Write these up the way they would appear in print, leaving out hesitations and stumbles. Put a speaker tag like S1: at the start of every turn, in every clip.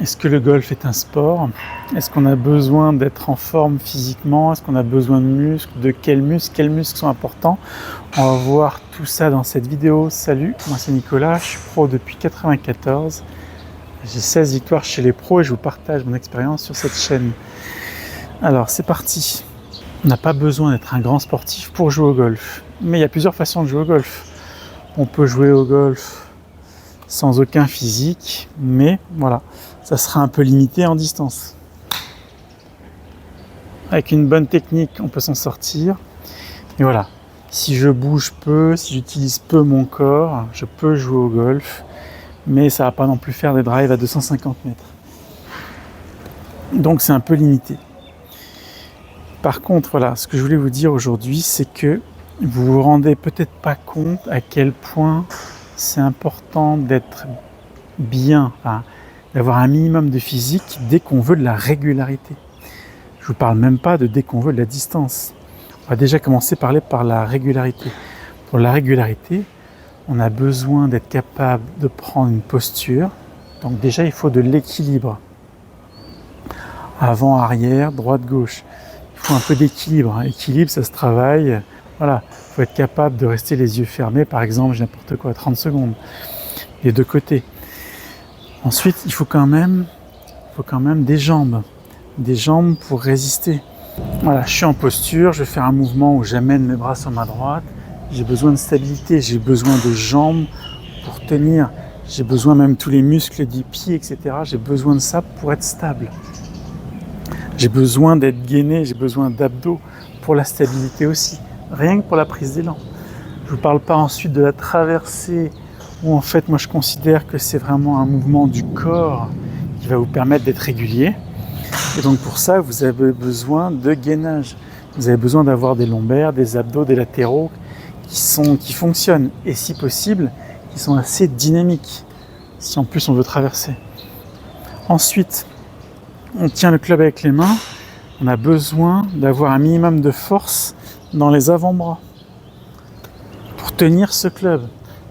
S1: Est-ce que le golf est un sport? Est-ce qu'on a besoin d'être en forme physiquement? Est-ce qu'on a besoin de muscles? De quels muscles? Quels muscles sont importants? On va voir tout ça dans cette vidéo. Salut, moi c'est Nicolas, je suis pro depuis 1994. J'ai 16 victoires chez les pros et je vous partage mon expérience sur cette chaîne. Alors c'est parti. On n'a pas besoin d'être un grand sportif pour jouer au golf. Mais il y a plusieurs façons de jouer au golf. On peut jouer au golf sans aucun physique, mais voilà, ça sera un peu limité en distance. Avec une bonne technique, on peut s'en sortir. Et voilà, si je bouge peu, si j'utilise peu mon corps, je peux jouer au golf, mais ça va pas non plus faire des drives à 250 mètres. Donc c'est un peu limité. Par contre, voilà, ce que je voulais vous dire aujourd'hui, c'est que vous vous rendez peut-être pas compte à quel point c'est important d'être bien, d'avoir un minimum de physique dès qu'on veut de la régularité. Je vous parle même pas de dès qu'on veut de la distance. On va déjà commencer par la régularité. Pour la régularité, on a besoin d'être capable de prendre une posture. Donc déjà, il faut de l'équilibre. Avant, arrière, droite, gauche. Il faut un peu d'équilibre. L'équilibre, ça se travaille. Voilà, il faut être capable de rester les yeux fermés, par exemple, n'importe quoi, 30 secondes, les deux côtés. Ensuite, il faut quand même des jambes pour résister. Voilà, je suis en posture, je vais faire un mouvement où j'amène mes bras sur ma droite. J'ai besoin de stabilité, j'ai besoin de jambes pour tenir. J'ai besoin même tous les muscles du pied, etc. J'ai besoin de ça pour être stable. J'ai besoin d'être gainé, j'ai besoin d'abdos pour la stabilité aussi. Rien que pour la prise d'élan. Je ne vous parle pas ensuite de la traversée, où en fait moi je considère que c'est vraiment un mouvement du corps qui va vous permettre d'être régulier. Et donc pour ça, vous avez besoin de gainage. Vous avez besoin d'avoir des lombaires, des abdos, des latéraux qui fonctionnent. Et si possible, qui sont assez dynamiques, si en plus on veut traverser. Ensuite, on tient le club avec les mains. On a besoin d'avoir un minimum de force dans les avant-bras pour tenir ce club.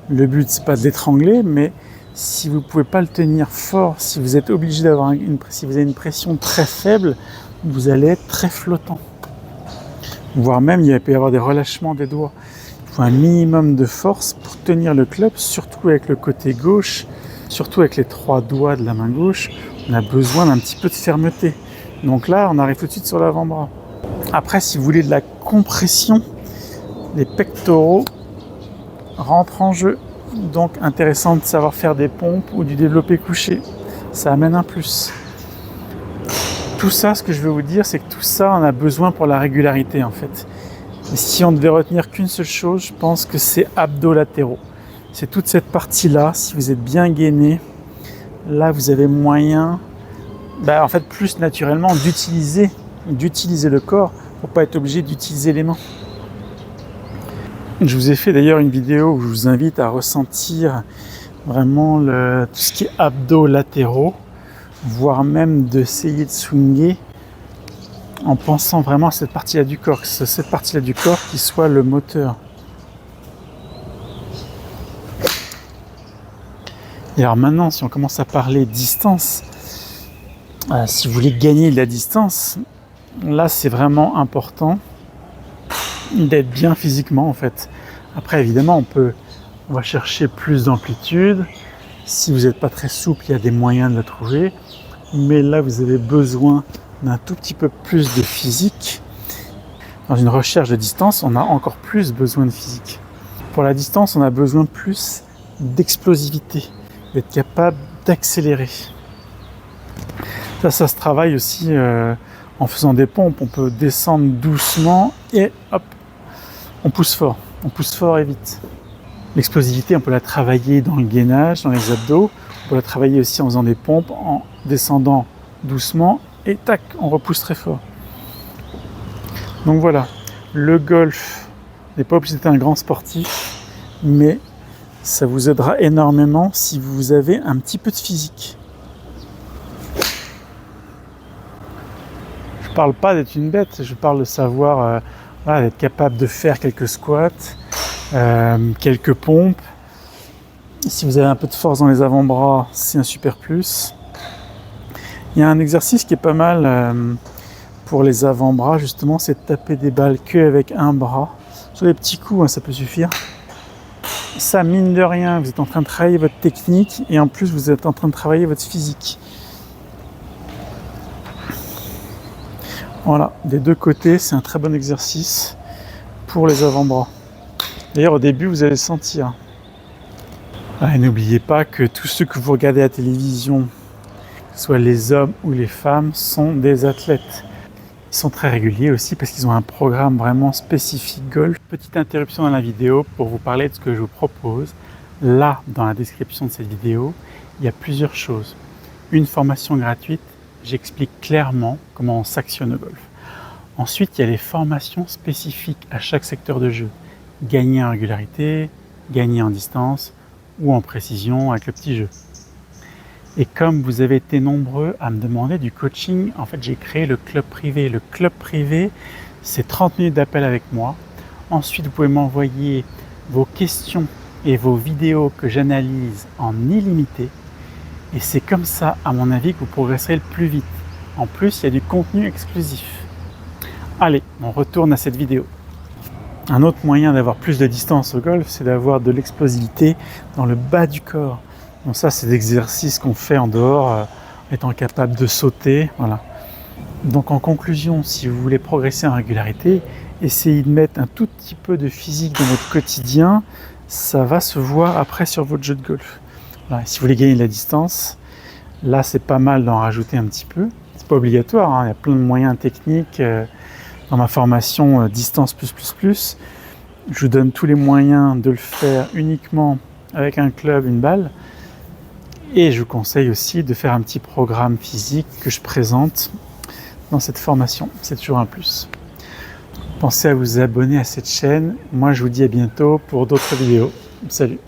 S1: Le but, c'est pas de l'étrangler, mais si vous ne pouvez pas le tenir fort, si vous êtes obligé d'avoir si vous avez une pression très faible, vous allez être très flottant. Voire même, il peut y avoir des relâchements des doigts. Il faut un minimum de force pour tenir le club, surtout avec le côté gauche, surtout avec les 3 doigts de la main gauche. On a besoin d'un petit peu de fermeté. Donc là, on arrive tout de suite sur l'avant-bras. Après, si vous voulez de la compression, les pectoraux rentrent en jeu. Donc intéressant de savoir faire des pompes ou du développé couché. Ça amène un plus. Tout ça, ce que je veux vous dire, c'est que tout ça, on a besoin pour la régularité en fait. Et si on devait retenir qu'une seule chose, je pense que c'est abdos latéraux. C'est toute cette partie-là, si vous êtes bien gainé, là vous avez moyen, en fait plus naturellement, d'utiliser le corps pour pas être obligé d'utiliser les mains. Je vous ai fait d'ailleurs une vidéo où je vous invite à ressentir vraiment tout ce qui est abdos latéraux, voire même d'essayer de swinger en pensant vraiment à cette partie-là du corps, que c'est cette partie-là du corps qui soit le moteur. Et alors maintenant, si on commence à parler distance, si vous voulez gagner de la distance, là c'est vraiment important d'être bien physiquement en fait. Après évidemment on va chercher plus d'amplitude. Si vous n'êtes pas très souple, il y a des moyens de la trouver. Mais là vous avez besoin d'un tout petit peu plus de physique. Dans une recherche de distance, on a encore plus besoin de physique. Pour la distance, on a besoin plus d'explosivité, d'être capable d'accélérer. Ça se travaille aussi en faisant des pompes. On peut descendre doucement et hop, on pousse fort et vite. L'explosivité, on peut la travailler dans le gainage, dans les abdos. On peut la travailler aussi en faisant des pompes, en descendant doucement et tac, on repousse très fort. Donc voilà, le golf n'est pas obligé d'être un grand sportif, mais ça vous aidera énormément si vous avez un petit peu de physique. Je ne parle pas d'être une bête, je parle de savoir d'être capable de faire quelques squats, quelques pompes. Si vous avez un peu de force dans les avant-bras, c'est un super plus. Il y a un exercice qui est pas mal pour les avant-bras, justement, c'est de taper des balles qu'avec un bras. Sur les petits coups, hein, ça peut suffire. Ça, mine de rien, vous êtes en train de travailler votre technique et en plus, vous êtes en train de travailler votre physique. Voilà, des deux côtés, c'est un très bon exercice pour les avant-bras. D'ailleurs, au début, vous allez le sentir. Et n'oubliez pas que tous ceux que vous regardez à la télévision, que ce soit les hommes ou les femmes, sont des athlètes. Ils sont très réguliers aussi parce qu'ils ont un programme vraiment spécifique golf. Petite interruption dans la vidéo pour vous parler de ce que je vous propose. Là, dans la description de cette vidéo, il y a plusieurs choses. Une formation gratuite, j'explique clairement comment on s'actionne au golf. Ensuite, il y a les formations spécifiques à chaque secteur de jeu. Gagner en régularité, gagner en distance ou en précision avec le petit jeu. Et comme vous avez été nombreux à me demander du coaching, en fait j'ai créé le club privé. Le club privé, c'est 30 minutes d'appel avec moi. Ensuite, vous pouvez m'envoyer vos questions et vos vidéos que j'analyse en illimité. Et c'est comme ça, à mon avis, que vous progresserez le plus vite. En plus, il y a du contenu exclusif. Allez, on retourne à cette vidéo. Un autre moyen d'avoir plus de distance au golf, c'est d'avoir de l'explosivité dans le bas du corps. Donc ça, c'est des exercices qu'on fait en dehors, étant capable de sauter. Voilà. Donc en conclusion, si vous voulez progresser en régularité, essayez de mettre un tout petit peu de physique dans votre quotidien. Ça va se voir après sur votre jeu de golf. Voilà. Si vous voulez gagner de la distance, là c'est pas mal d'en rajouter un petit peu. C'est pas obligatoire, hein. Il y a plein de moyens techniques. Dans ma formation Distance++, je vous donne tous les moyens de le faire uniquement avec un club, une balle. Et je vous conseille aussi de faire un petit programme physique que je présente dans cette formation. C'est toujours un plus. Pensez à vous abonner à cette chaîne. Moi, je vous dis à bientôt pour d'autres vidéos. Salut!